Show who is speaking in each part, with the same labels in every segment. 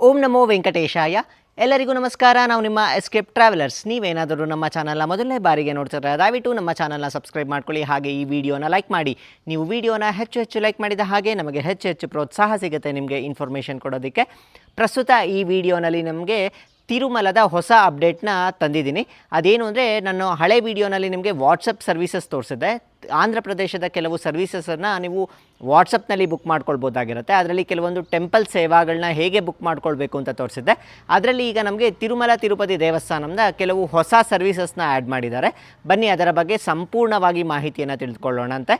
Speaker 1: ಓಂ ನಮೋ ವೆಂಕಟೇಶಾಯ. ಎಲ್ಲರಿಗೂ ನಮಸ್ಕಾರ. ನಾವು ನಿಮ್ಮ ಎಸ್ಕೇಪ್ ಟ್ರಾವೆಲರ್ಸ್. ನೀವೇನಾದರೂ ನಮ್ಮ ಚಾನಲ್ನ ಮೊದಲನೇ ಬಾರಿಗೆ ನೋಡ್ತಿದ್ರೆ ದಯವಿಟ್ಟು ನಮ್ಮ ಚಾನಲ್ನ ಸಬ್ಸ್ಕ್ರೈಬ್ ಮಾಡ್ಕೊಳ್ಳಿ, ಹಾಗೆ ಈ ವಿಡಿಯೋನ ಲೈಕ್ ಮಾಡಿ. ನೀವು ವಿಡಿಯೋನ ಹೆಚ್ಚು ಲೈಕ್ ಮಾಡಿದ ಹಾಗೆ ನಮಗೆ ಹೆಚ್ಚು ಪ್ರೋತ್ಸಾಹ ಸಿಗುತ್ತೆ ನಿಮಗೆ ಇನ್ಫಾರ್ಮೇಷನ್ ಕೊಡೋದಕ್ಕೆ. ಪ್ರಸ್ತುತ ಈ ವಿಡಿಯೋನಲ್ಲಿ ನಮಗೆ ತಿರುಮಲದ ಹೊಸ ಅಪ್ಡೇಟ್ನ ತಂದಿದ್ದೀನಿ. ಅದೇನು ಅಂದರೆ, ನಾನು ಹಳೆ ವಿಡಿಯೋನಲ್ಲಿ ನಿಮಗೆ ವಾಟ್ಸಪ್ ಸರ್ವೀಸಸ್ ತೋರಿಸಿದ್ದೆ. ಆಂಧ್ರ ಪ್ರದೇಶದ ಕೆಲವು ಸರ್ವೀಸಸನ್ನು ನೀವು ವಾಟ್ಸಪ್ನಲ್ಲಿ ಬುಕ್ ಮಾಡ್ಕೊಳ್ಬೋದಾಗಿರುತ್ತೆ. ಅದರಲ್ಲಿ ಕೆಲವೊಂದು ಟೆಂಪಲ್ ಸೇವಾಗಳನ್ನ ಹೇಗೆ ಬುಕ್ ಮಾಡ್ಕೊಳ್ಬೇಕು ಅಂತ ತೋರಿಸಿದ್ದೆ. ಅದರಲ್ಲಿ ಈಗ ನಮಗೆ ತಿರುಮಲ ತಿರುಪತಿ ದೇವಸ್ಥಾನದ ಕೆಲವು ಹೊಸ ಸರ್ವೀಸಸ್ನ ಆ್ಯಡ್ ಮಾಡಿದ್ದಾರೆ. ಬನ್ನಿ ಅದರ ಬಗ್ಗೆ ಸಂಪೂರ್ಣವಾಗಿ ಮಾಹಿತಿಯನ್ನು ತಿಳಿದುಕೊಳ್ಳೋಣ ಅಂತೆ.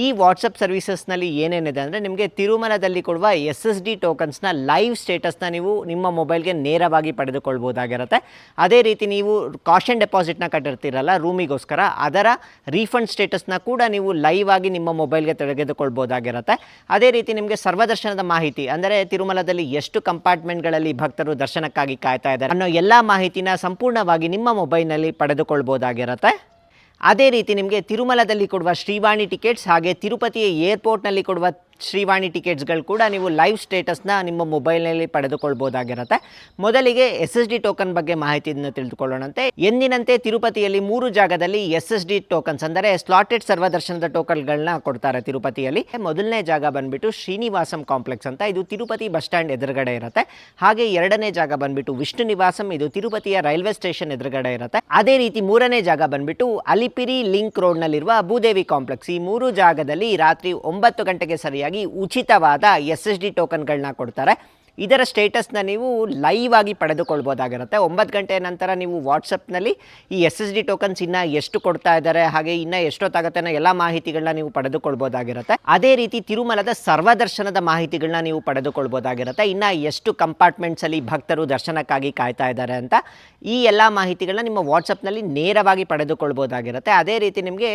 Speaker 1: ಈ ವಾಟ್ಸಪ್ ಸರ್ವೀಸಸ್ನಲ್ಲಿ ಏನೇನಿದೆ ಅಂದರೆ, ನಿಮಗೆ ತಿರುಮಲದಲ್ಲಿ ಕೊಡುವ SSD ಟೋಕನ್ಸ್ನ ಲೈವ್ ಸ್ಟೇಟಸ್ನ ನೀವು ನಿಮ್ಮ ಮೊಬೈಲ್ಗೆ ನೇರವಾಗಿ ಪಡೆದುಕೊಳ್ಬೋದಾಗಿರುತ್ತೆ. ಅದೇ ರೀತಿ ನೀವು ಕಾಷನ್ ಡೆಪಾಸಿಟ್ನ ಕಟ್ಟಿರ್ತೀರಲ್ಲ ರೂಮಿಗೋಸ್ಕರ, ಅದರ ರೀಫಂಡ್ ಸ್ಟೇಟಸ್ನ ಕೂಡ ನೀವು ಲೈವ್ ಆಗಿ ನಿಮ್ಮ ಮೊಬೈಲ್ಗೆ ತೆಗೆದುಕೊಳ್ಬೋದಾಗಿರುತ್ತೆ. ಅದೇ ರೀತಿ ನಿಮಗೆ ಸರ್ವದರ್ಶನದ ಮಾಹಿತಿ, ಅಂದರೆ ತಿರುಮಲದಲ್ಲಿ ಎಷ್ಟು ಕಂಪಾರ್ಟ್ಮೆಂಟ್ಗಳಲ್ಲಿ ಭಕ್ತರು ದರ್ಶನಕ್ಕಾಗಿ ಕಾಯ್ತಾ ಇದ್ದಾರೆ ಅನ್ನೋ ಎಲ್ಲ ಮಾಹಿತಿನ ಸಂಪೂರ್ಣವಾಗಿ ನಿಮ್ಮ ಮೊಬೈಲ್ನಲ್ಲಿ ಪಡೆದುಕೊಳ್ಬೋದಾಗಿರುತ್ತೆ. ಅದೇ ರೀತಿ ನಿಮಗೆ ತಿರುಮಲದಲ್ಲಿ ಕೊಡುವ ಶ್ರೀವಾಣಿ ಟಿಕೆಟ್ಸ್, ಹಾಗೆ ತಿರುಪತಿಯ ಏರ್ಪೋರ್ಟ್ನಲ್ಲಿ ಕೊಡುವ ಶ್ರೀವಾಣಿ ಟಿಕೆಟ್ಸ್ಗಳು ಕೂಡ ನೀವು ಲೈವ್ ಸ್ಟೇಟಸ್ನ ನಿಮ್ಮ ಮೊಬೈಲ್ನಲ್ಲಿ ಪಡೆದುಕೊಳ್ಬೋದಾಗಿರುತ್ತೆ. ಮೊದಲಿಗೆ SSD ಟೋಕನ್ ಬಗ್ಗೆ ಮಾಹಿತಿಯನ್ನು ತಿಳಿದುಕೊಳ್ಳೋಣಂತೆ. ಎಂದಿನಂತೆ ತಿರುಪತಿಯಲ್ಲಿ 3 ಜಾಗದಲ್ಲಿ SSD ಟೋಕನ್ಸ್ ಅಂದರೆ ಸ್ಲಾಟೆಡ್ ಸರ್ವದರ್ಶನದ ಟೋಕನ್ಗಳನ್ನ ಕೊಡ್ತಾರೆ ತಿರುಪತಿಯಲ್ಲಿ. ಮೊದಲನೇ ಜಾಗ ಬಂದುಬಿಟ್ಟು ಶ್ರೀನಿವಾಸಂ ಕಾಂಪ್ಲೆಕ್ಸ್ ಅಂತ, ಇದು ತಿರುಪತಿ ಬಸ್ ಸ್ಟ್ಯಾಂಡ್ ಎದುರುಗಡೆ ಇರುತ್ತೆ. ಹಾಗೆ ಎರಡನೇ ಜಾಗ ಬಂದುಬಿಟ್ಟು ವಿಷ್ಣು ನಿವಾಸಂ, ಇದು ತಿರುಪತಿಯ ರೈಲ್ವೆ ಸ್ಟೇಷನ್ ಎದುರುಗಡೆ ಇರುತ್ತೆ. ಅದೇ ರೀತಿ ಮೂರನೇ ಜಾಗ ಬಂದುಬಿಟ್ಟು ಅಲಿಪಿರಿ ಲಿಂಕ್ ರೋಡ್ನಲ್ಲಿರುವ ಭೂದೇವಿ ಕಾಂಪ್ಲೆಕ್ಸ್. ಈ 3 ಜಾಗದಲ್ಲಿ ರಾತ್ರಿ 9 ಗಂಟೆಗೆ ಸರಿಯಾಗಿ ಉಚಿತವಾದ SSD ಟೋಕನ್ಗಳನ್ನ ಕೊಡ್ತಾರೆ. ಇದರ ಸ್ಟೇಟಸ್ನ ನೀವು ಲೈವ್ ಆಗಿ ಪಡೆದುಕೊಳ್ಬೋದಾಗಿರುತ್ತೆ. 9 ಗಂಟೆ ನಂತರ ನೀವು ವಾಟ್ಸಪ್ನಲ್ಲಿ ಈ SSD ಟೋಕನ್ಸ್ ಇನ್ನೂ ಎಷ್ಟು ಕೊಡ್ತಾ ಇದ್ದಾರೆ, ಹಾಗೆ ಇನ್ನೂ ಎಷ್ಟೊತ್ತಾಗುತ್ತೆ ಅನ್ನೋ ಎಲ್ಲ ಮಾಹಿತಿಗಳನ್ನ ನೀವು ಪಡೆದುಕೊಳ್ಬೋದಾಗಿರುತ್ತೆ. ಅದೇ ರೀತಿ ತಿರುಮಲದ ಸರ್ವದರ್ಶನದ ಮಾಹಿತಿಗಳನ್ನ ನೀವು ಪಡೆದುಕೊಳ್ಬೋದಾಗಿರುತ್ತೆ. ಇನ್ನು ಎಷ್ಟು ಕಂಪಾರ್ಟ್ಮೆಂಟ್ಸಲ್ಲಿ ಭಕ್ತರು ದರ್ಶನಕ್ಕಾಗಿ ಕಾಯ್ತಾ ಇದ್ದಾರೆ ಅಂತ ಈ ಎಲ್ಲ ಮಾಹಿತಿಗಳನ್ನ ನಿಮ್ಮ ವಾಟ್ಸಪ್ನಲ್ಲಿ ನೇರವಾಗಿ ಪಡೆದುಕೊಳ್ಬೋದಾಗಿರುತ್ತೆ. ಅದೇ ರೀತಿ ನಿಮಗೆ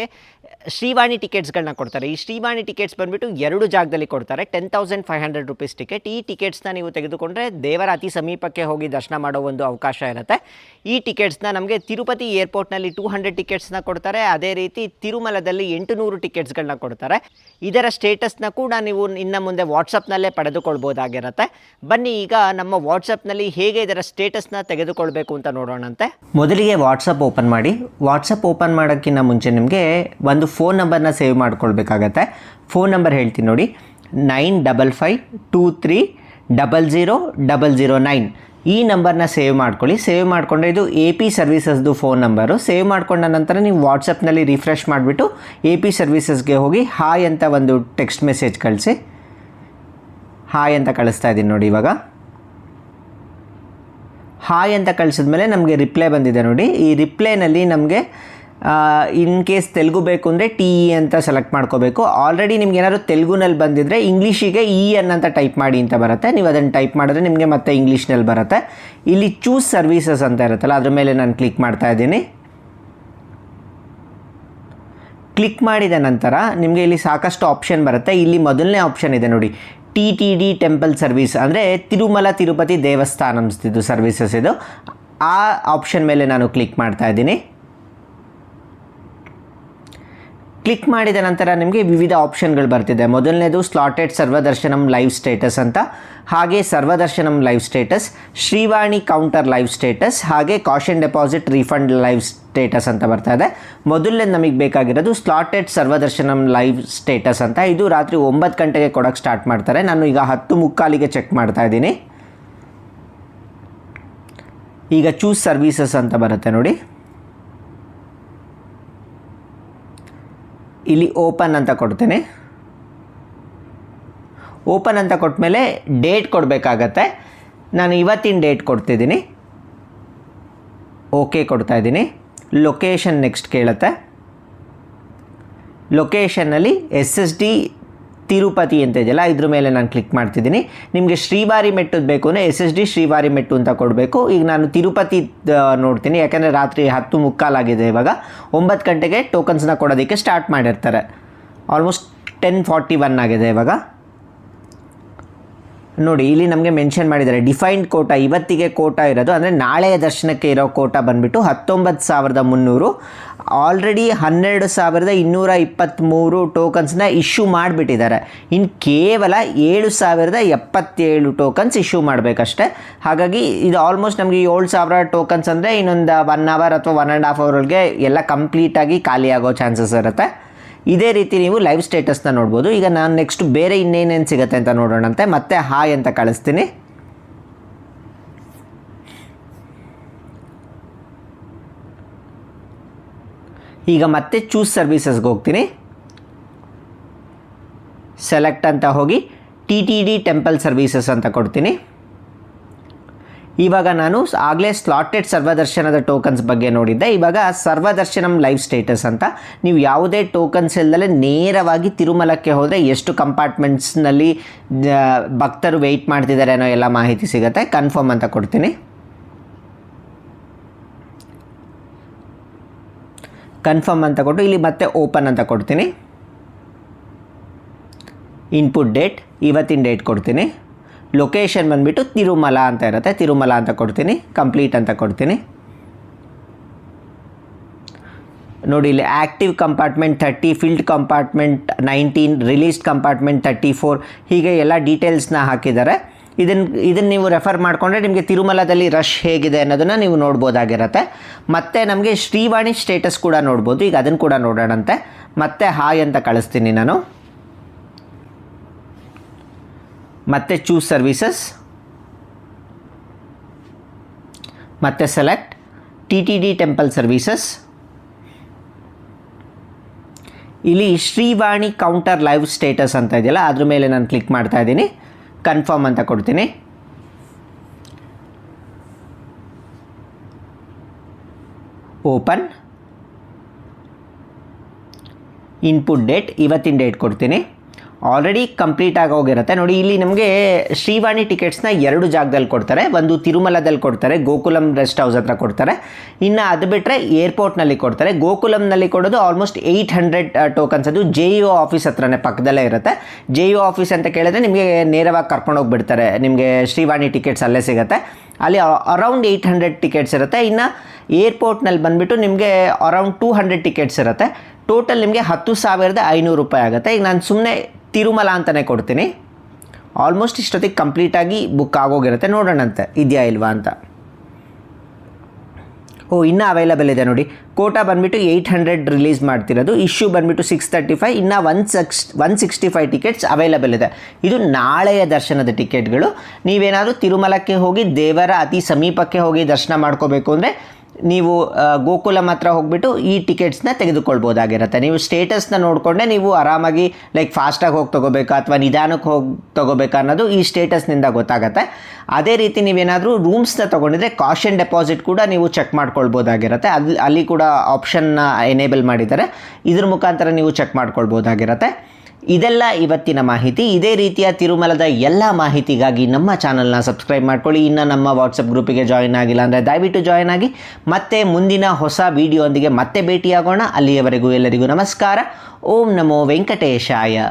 Speaker 1: ಶ್ರೀವಾಣಿ ಟಿಕೆಟ್ಸ್ಗಳನ್ನ ಕೊಡ್ತಾರೆ. ಈ ಶ್ರೀವಾಣಿ ಟಿಕೆಟ್ಸ್ ಬಂದುಬಿಟ್ಟು 2 ಜಾಗದಲ್ಲಿ ಕೊಡ್ತಾರೆ. 10,500 ರೂಪೀಸ್ ಟಿಕೆಟ್. ಈ ಟಿಕೆಟ್ಸ್ನ ನೀವು ತೆಗೆದುಕೊಂಡ್ರೆ ದೇವರ ಅತಿ ಸಮೀಪಕ್ಕೆ ಹೋಗಿ ದರ್ಶನ ಮಾಡೋ ಒಂದು ಅವಕಾಶ ಇರುತ್ತೆ. ಈ ಟಿಕೆಟ್ಸ್ನ ನಮಗೆ ತಿರುಪತಿ ಏರ್ಪೋರ್ಟ್ನಲ್ಲಿ 200 ಟಿಕೆಟ್ಸ್ನ ಕೊಡ್ತಾರೆ. ಅದೇ ರೀತಿ ತಿರುಮಲದಲ್ಲಿ 800 ಟಿಕೆಟ್ಸ್ಗಳನ್ನ ಕೊಡ್ತಾರೆ. ಇದರ ಸ್ಟೇಟಸ್ನ ಕೂಡ ನೀವು ಇನ್ನು ಮುಂದೆ ವಾಟ್ಸಪ್ನಲ್ಲೇ ಪಡೆದುಕೊಳ್ಬೋದಾಗಿರುತ್ತೆ. ಬನ್ನಿ ಈಗ ನಮ್ಮ ವಾಟ್ಸಪ್ನಲ್ಲಿ ಹೇಗೆ ಇದರ ಸ್ಟೇಟಸ್ನ ತೆಗೆದುಕೊಳ್ಬೇಕು ಅಂತ ನೋಡೋಣಂತೆ. ಮೊದಲಿಗೆ ವಾಟ್ಸಪ್ ಓಪನ್ ಮಾಡಿ. ವಾಟ್ಸಪ್ ಓಪನ್ ಮಾಡೋಕ್ಕಿಂತ ಮುಂಚೆ ನಿಮಗೆ ಒಂದು ಫೋನ್ ನಂಬರ್ನ ಸೇವ್ ಮಾಡ್ಕೊಳ್ಬೇಕಾಗತ್ತೆ. ಫೋನ್ ನಂಬರ್ ಹೇಳ್ತೀನಿ ನೋಡಿ, 9523000009. ಈ ನಂಬರ್ನ ಸೇವ್ ಮಾಡ್ಕೊಳ್ಳಿ. ಸೇವ್ ಮಾಡಿಕೊಂಡ್ರೆ ಇದು AP ಸರ್ವೀಸಸ್ದು ಫೋನ್ ನಂಬರು. ಸೇವ್ ಮಾಡಿಕೊಂಡ ನಂತರ ನೀವು ವಾಟ್ಸಪ್ನಲ್ಲಿ ರಿಫ್ರೆಶ್ ಮಾಡಿಬಿಟ್ಟು AP ಸರ್ವೀಸಸ್ಗೆ ಹೋಗಿ ಹಾಯ್ ಅಂತ ಒಂದು ಟೆಕ್ಸ್ಟ್ ಮೆಸೇಜ್ ಕಳಿಸಿ. ಹಾಯ್ ಅಂತ ಕಳಿಸ್ತಾ ಇದ್ದೀನಿ ನೋಡಿ. ಇವಾಗ ಹಾಯ್ ಅಂತ ಕಳಿಸಿದ್ಮೇಲೆ ನಮಗೆ ರಿಪ್ಲೈ ಬಂದಿದೆ ನೋಡಿ. ಈ ರಿಪ್ಲೈನಲ್ಲಿ ನಮಗೆ ಇನ್ ಕೇಸ್ ತೆಲುಗು ಬೇಕು ಅಂದರೆ TE ಅಂತ ಸೆಲೆಕ್ಟ್ ಮಾಡ್ಕೋಬೇಕು. ಆಲ್ರೆಡಿ ನಿಮ್ಗೆ ಏನಾದ್ರು ತೆಲುಗುನಲ್ಲಿ ಬಂದಿದ್ದರೆ ಇಂಗ್ಲೀಷಿಗೆ EN ಅಂತ ಟೈಪ್ ಮಾಡಿ ಅಂತ ಬರುತ್ತೆ. ನೀವು ಅದನ್ನು ಟೈಪ್ ಮಾಡಿದ್ರೆ ನಿಮಗೆ ಮತ್ತೆ ಇಂಗ್ಲೀಷ್ನಲ್ಲಿ ಬರುತ್ತೆ. ಇಲ್ಲಿ ಚೂಸ್ ಸರ್ವೀಸಸ್ ಅಂತ ಇರುತ್ತಲ್ಲ, ಅದ್ರ ಮೇಲೆ ನಾನು ಕ್ಲಿಕ್ ಮಾಡ್ತಾ ಇದ್ದೀನಿ. ಕ್ಲಿಕ್ ಮಾಡಿದ ನಂತರ ನಿಮಗೆ ಇಲ್ಲಿ ಸಾಕಷ್ಟು ಆಪ್ಷನ್ ಬರುತ್ತೆ. ಇಲ್ಲಿ ಮೊದಲನೇ ಆಪ್ಷನ್ ಇದೆ ನೋಡಿ, TTD ಟೆಂಪಲ್ ಸರ್ವಿಸ್, ಅಂದರೆ ತಿರುಮಲ ತಿರುಪತಿ ದೇವಸ್ಥಾನಂಸ್ತಿದ್ದು ಸರ್ವಿಸಸ್ ಇದು. ಆ ಆಪ್ಷನ್ ಮೇಲೆ ನಾನು ಕ್ಲಿಕ್ ಮಾಡ್ತಾ ಇದ್ದೀನಿ. ಕ್ಲಿಕ್ ಮಾಡಿದ ನಂತರ ನಿಮಗೆ ವಿವಿಧ ಆಪ್ಷನ್ಗಳು ಬರ್ತಿದೆ. ಮೊದಲನೇದು ಸ್ಲಾಟೆಡ್ ಸರ್ವದರ್ಶನಂ ಲೈವ್ ಸ್ಟೇಟಸ್ ಅಂತ, ಹಾಗೆ ಸರ್ವದರ್ಶನಂ live status, Srivani counter live status, ಹಾಗೆ caution deposit refund live status ಅಂತ ಬರ್ತಾ ಇದೆ. ಮೊದಲನೇ ನಮಗೆ ಬೇಕಾಗಿರೋದು ಸ್ಲಾಟೆಡ್ ಸರ್ವದರ್ಶನಂ ಲೈವ್ ಸ್ಟೇಟಸ್ ಅಂತ. ಇದು ರಾತ್ರಿ 9 ಗಂಟೆಗೆ ಕೊಡೋಕ್ಕೆ ಸ್ಟಾರ್ಟ್ ಮಾಡ್ತಾರೆ. ನಾನು ಈಗ 10:45ಗೆ ಚೆಕ್ ಮಾಡ್ತಾ ಇದ್ದೀನಿ. ಈಗ ಚೂಸ್ ಸರ್ವೀಸಸ್ ಅಂತ ಬರುತ್ತೆ ನೋಡಿ. ಇಲ್ಲಿ ಓಪನ್ ಅಂತ ಕೊಡ್ತೇನೆ. ಓಪನ್ ಅಂತ ಕೊಟ್ಟಮೇಲೆ ಡೇಟ್ ಕೊಡಬೇಕಾಗತ್ತೆ. ನಾನು ಇವತ್ತಿನ ಡೇಟ್ ಕೊಡ್ತಿದ್ದೀನಿ. ಓಕೆ ಕೊಡ್ತಾ ಇದ್ದೀನಿ. ಲೊಕೇಶನ್ ನೆಕ್ಸ್ಟ್ ಕೇಳುತ್ತೆ. ಲೊಕೇಶನ್ನಲ್ಲಿ SSD ತಿರುಪತಿ ಅಂತ ಇದೆಯಲ್ಲ, ಇದ್ರ ಮೇಲೆ ನಾನು ಕ್ಲಿಕ್ ಮಾಡ್ತಿದ್ದೀನಿ. ನಿಮಗೆ ಶ್ರೀವಾರಿ ಮೆಟ್ಟುದು ಬೇಕು ಅಂದರೆ SSD ಶ್ರೀವಾರಿ ಮೆಟ್ಟು ಅಂತ ಕೊಡಬೇಕು. ಈಗ ನಾನು ತಿರುಪತಿ ನೋಡ್ತೀನಿ, ಯಾಕಂದರೆ ರಾತ್ರಿ 10:45 ಆಗಿದೆ. ಇವಾಗ 9 ಗಂಟೆಗೆ ಟೋಕನ್ಸ್ನ ಕೊಡೋದಕ್ಕೆ ಸ್ಟಾರ್ಟ್ ಮಾಡಿರ್ತಾರೆ. ಆಲ್ಮೋಸ್ಟ್ 10:41 ಆಗಿದೆ ಇವಾಗ. ನೋಡಿ ಇಲ್ಲಿ ನಮಗೆ ಮೆನ್ಷನ್ ಮಾಡಿದ್ದಾರೆ ಡಿಫೈನ್ಡ್ ಕೋಟಾ, ಇವತ್ತಿಗೆ ಕೋಟಾ ಇರೋದು ಅಂದರೆ ನಾಳೆಯ ದರ್ಶನಕ್ಕೆ ಇರೋ ಕೋಟಾ ಬಂದುಬಿಟ್ಟು 19,300. ಆಲ್ರೆಡಿ 12,223 ಟೋಕನ್ಸ್ನ ಇಶ್ಯೂ ಮಾಡಿಬಿಟ್ಟಿದ್ದಾರೆ. ಇನ್ನು ಕೇವಲ 7,077 ಟೋಕನ್ಸ್ ಇಶ್ಯೂ ಮಾಡಬೇಕಷ್ಟೆ. ಹಾಗಾಗಿ ಇದು ಆಲ್ಮೋಸ್ಟ್ ನಮಗೆ 7,000 ಟೋಕನ್ಸ್ ಅಂದರೆ ಇನ್ನೊಂದು 1 ಅವರ್ ಅಥವಾ 1.5 ಅವರ್ಗೆ ಎಲ್ಲ ಕಂಪ್ಲೀಟಾಗಿ ಖಾಲಿಯಾಗೋ ಚಾನ್ಸಸ್ ಇರುತ್ತೆ. ಇದೇ ರೀತಿ ನೀವು ಲೈವ್ ಸ್ಟೇಟಸ್ನ ನೋಡ್ಬೋದು. ಈಗ ನಾನು ನೆಕ್ಸ್ಟ್ ಬೇರೆ ಇನ್ನೇನೇನು ಸಿಗುತ್ತೆ ಅಂತ ನೋಡೋಣಂತೆ. ಮತ್ತೆ ಹಾಯ್ ಅಂತ ಕಳಿಸ್ತೀನಿ. ಈಗ ಮತ್ತೆ ಚೂಸ್ ಸರ್ವಿಸಸ್ಗೆ ಹೋಗ್ತೀನಿ. ಸೆಲೆಕ್ಟ್ ಅಂತ ಹೋಗಿ TTD ಟೆಂಪಲ್ ಸರ್ವಿಸಸ್ ಅಂತ ಕೊಡ್ತೀನಿ. ಇವಾಗ ನಾನು ಆಗಲೇ ಸ್ಲಾಟೆಡ್ ಸರ್ವದರ್ಶನದ ಟೋಕನ್ಸ್ ಬಗ್ಗೆ ನೋಡಿದ್ದೆ. ಇವಾಗ ಸರ್ವದರ್ಶನಂ ಲೈವ್ ಸ್ಟೇಟಸ್ ಅಂತ, ನೀವು ಯಾವುದೇ ಟೋಕನ್ಸ್ ಇಲ್ಲದಲೇ ನೇರವಾಗಿ ತಿರುಮಲಕ್ಕೆ ಹೋದರೆ ಎಷ್ಟು ಕಂಪಾರ್ಟ್ಮೆಂಟ್ಸ್ನಲ್ಲಿ ಭಕ್ತರು ವೆಯ್ಟ್ ಮಾಡ್ತಿದ್ದಾರೆ ಅನ್ನೋ ಎಲ್ಲ ಮಾಹಿತಿ ಸಿಗುತ್ತೆ. ಕನ್ಫರ್ಮ್ ಅಂತ ಕೊಡ್ತೀನಿ. ಕನ್ಫರ್ಮ್ ಅಂತ ಕೊಟ್ಟು ಇಲ್ಲಿ ಮತ್ತೆ ಓಪನ್ ಅಂತ ಕೊಡ್ತೀನಿ. ಇನ್ಪುಟ್ ಡೇಟ್, ಇವತ್ತಿನ ಡೇಟ್ ಕೊಡ್ತೀನಿ. ಲೊಕೇಶನ್ ಬಂದುಬಿಟ್ಟು ತಿರುಮಲ ಅಂತ ಇರುತ್ತೆ, ತಿರುಮಲ ಅಂತ ಕೊಡ್ತೀನಿ. ಕಂಪ್ಲೀಟ್ ಅಂತ ಕೊಡ್ತೀನಿ. ನೋಡಿ ಇಲ್ಲಿ active compartment 30, filled compartment 19, released compartment 34, ಹೀಗೆ ಎಲ್ಲ ಡೀಟೇಲ್ಸ್ನ ಹಾಕಿದ್ದಾರೆ. ಇದನ್ನು ನೀವು ರೆಫರ್ ಮಾಡಿಕೊಂಡ್ರೆ ನಿಮಗೆ ತಿರುಮಲದಲ್ಲಿ ರಶ್ ಹೇಗಿದೆ ಅನ್ನೋದನ್ನು ನೀವು ನೋಡ್ಬೋದಾಗಿರುತ್ತೆ. ಮತ್ತು ನಮಗೆ ಶ್ರೀವಾಣಿ ಸ್ಟೇಟಸ್ ಕೂಡ ನೋಡ್ಬೋದು. ಈಗ ಅದನ್ನು ಕೂಡ ನೋಡೋಣಂತೆ. ಮತ್ತೆ ಹಾಯ್ ಅಂತ ಕಳಿಸ್ತೀನಿ ನಾನು. ಮತ್ತೆ ಚೂಸ್ ಸರ್ವಿಸಸ್, ಮತ್ತೆ ಸೆಲೆಕ್ಟ್ TTD ಟೆಂಪಲ್ ಸರ್ವಿಸಸ್. ಇಲ್ಲಿ ಶ್ರೀವಾಣಿ ಕೌಂಟರ್ ಲೈವ್ ಸ್ಟೇಟಸ್ ಅಂತ ಇದೆಯಲ್ಲ, ಅದ್ರ ಮೇಲೆ ನಾನು ಕ್ಲಿಕ್ ಮಾಡ್ತಾ ಇದ್ದೀನಿ. ಕನ್ಫರ್ಮ್ ಅಂತ ಕೊಡ್ತೀನಿ. ಓಪನ್. ಇನ್ಪುಟ್ ಡೇಟ್, ಇವತ್ತಿನ ಡೇಟ್ ಕೊಡ್ತೀನಿ. ಆಲ್ರೆಡಿ ಕಂಪ್ಲೀಟ್ ಆಗಿ ಹೋಗಿರುತ್ತೆ. ನೋಡಿ ಇಲ್ಲಿ ನಮಗೆ ಶ್ರೀವಾಣಿ ಟಿಕೆಟ್ಸ್ನ 2 ಜಾಗದಲ್ಲಿ ಕೊಡ್ತಾರೆ. ಒಂದು ತಿರುಮಲದಲ್ಲಿ ಕೊಡ್ತಾರೆ, ಗೋಕುಲಂ ರೆಸ್ಟ್ ಹೌಸ್ ಹತ್ರ ಕೊಡ್ತಾರೆ. ಇನ್ನು ಅದು ಬಿಟ್ಟರೆ ಏರ್ಪೋರ್ಟ್ನಲ್ಲಿ ಕೊಡ್ತಾರೆ. ಗೋಕುಲಂನಲ್ಲಿ ಕೊಡೋದು ಆಲ್ಮೋಸ್ಟ್ 800 ಟೋಕನ್ಸ್. ಅದು JEO ಆಫೀಸ್ ಹತ್ರನೇ ಪಕ್ಕದಲ್ಲೇ ಇರುತ್ತೆ. JEO ಆಫೀಸ್ ಅಂತ ಕೇಳಿದ್ರೆ ನಿಮಗೆ ನೇರವಾಗಿ ಕರ್ಕೊಂಡೋಗಿ ಬಿಡ್ತಾರೆ. ನಿಮಗೆ ಶ್ರೀವಾಣಿ ಟಿಕೆಟ್ಸ್ ಅಲ್ಲೇ ಸಿಗುತ್ತೆ. ಅಲ್ಲಿ ಅರೌಂಡ್ 800 ಟಿಕೆಟ್ಸ್ ಇರುತ್ತೆ. ಇನ್ನು ಏರ್ಪೋರ್ಟ್ನಲ್ಲಿ ಬಂದುಬಿಟ್ಟು ನಿಮಗೆ ಅರೌಂಡ್ 200 ಟಿಕೆಟ್ಸ್ ಇರುತ್ತೆ. ಟೋಟಲ್ ನಿಮಗೆ 10,500 ರೂಪಾಯಿ ಆಗುತ್ತೆ. ಈಗ ನಾನು ಸುಮ್ಮನೆ ತಿರುಮಲ ಅಂತಲೇ ಕೊಡ್ತೀನಿ. ಆಲ್ಮೋಸ್ಟ್ ಇಷ್ಟೊತ್ತಿಗೆ ಕಂಪ್ಲೀಟಾಗಿ ಬುಕ್ ಆಗೋಗಿರುತ್ತೆ. ನೋಡೋಣಂತೆ ಇದೆಯಾ ಇಲ್ವಾ ಅಂತ. ಇನ್ನೂ ಅವೈಲಬಲ್ ಇದೆ ನೋಡಿ. ಕೋಟಾ ಬಂದುಬಿಟ್ಟು 800 ರಿಲೀಸ್ ಮಾಡ್ತಿರೋದು. ಇಶ್ಯೂ ಬಂದುಬಿಟ್ಟು 635. ಇನ್ನು 165 ಟಿಕೆಟ್ಸ್ ಅವೈಲಬಲ್ ಇದೆ. ಇದು ನಾಳೆಯ ದರ್ಶನದ ಟಿಕೆಟ್ಗಳು. ನೀವೇನಾದರೂ ತಿರುಮಲಕ್ಕೆ ಹೋಗಿ ದೇವರ ಅತಿ ಸಮೀಪಕ್ಕೆ ಹೋಗಿ ದರ್ಶನ ಮಾಡ್ಕೋಬೇಕು ಅಂದರೆ ನೀವು ಗೋಕುಲಂ ಹತ್ರ ಹೋಗ್ಬಿಟ್ಟು ಈ ಟಿಕೆಟ್ಸ್ನ ತೆಗೆದುಕೊಳ್ಬೋದಾಗಿರುತ್ತೆ. ನೀವು ಸ್ಟೇಟಸ್ನ ನೋಡಿಕೊಂಡೆ ನೀವು ಆರಾಮಾಗಿ ಫಾಸ್ಟಾಗಿ ಹೋಗಿ ತೊಗೋಬೇಕಾ ಅಥವಾ ನಿಧಾನಕ್ಕೆ ಹೋಗಿ ತೊಗೋಬೇಕಾ ಅನ್ನೋದು ಈ ಸ್ಟೇಟಸ್ನಿಂದ ಗೊತ್ತಾಗುತ್ತೆ. ಅದೇ ರೀತಿ ನೀವೇನಾದರೂ ರೂಮ್ಸ್ನ ತೊಗೊಂಡಿದ್ರೆ ಕಾಷನ್ ಡೆಪಾಸಿಟ್ ಕೂಡ ನೀವು ಚೆಕ್ ಮಾಡ್ಕೊಳ್ಬೋದಾಗಿರುತ್ತೆ. ಅಲ್ಲಿ ಕೂಡ ಆಪ್ಷನ್ನ ಎನೇಬಲ್ ಮಾಡಿದ್ದಾರೆ. ಇದ್ರ ಮುಖಾಂತರ ನೀವು ಚೆಕ್ ಮಾಡ್ಕೊಳ್ಬೋದಾಗಿರುತ್ತೆ. ಇದೆಲ್ಲ ಇವತ್ತಿನ ಮಾಹಿತಿ. ಇದೇ ರೀತಿಯ ತಿರುಮಲದ ಎಲ್ಲ ಮಾಹಿತಿಗಾಗಿ ನಮ್ಮ ಚಾನಲ್ನ ಸಬ್ಸ್ಕ್ರೈಬ್ ಮಾಡ್ಕೊಳ್ಳಿ. ಇನ್ನು ನಮ್ಮ ವಾಟ್ಸಪ್ ಗ್ರೂಪಿಗೆ ಜಾಯಿನ್ ಆಗಿಲ್ಲ ಅಂದರೆ ದಯವಿಟ್ಟು ಜಾಯಿನ್ ಆಗಿ. ಮತ್ತೆ ಮುಂದಿನ ಹೊಸ ವಿಡಿಯೋ ಒಂದಿಗೆ ಮತ್ತೆ ಭೇಟಿಯಾಗೋಣ. ಅಲ್ಲಿಯವರೆಗೂ ಎಲ್ಲರಿಗೂ ನಮಸ್ಕಾರ. ಓಂ ನಮೋ ವೆಂಕಟೇಶಾಯ.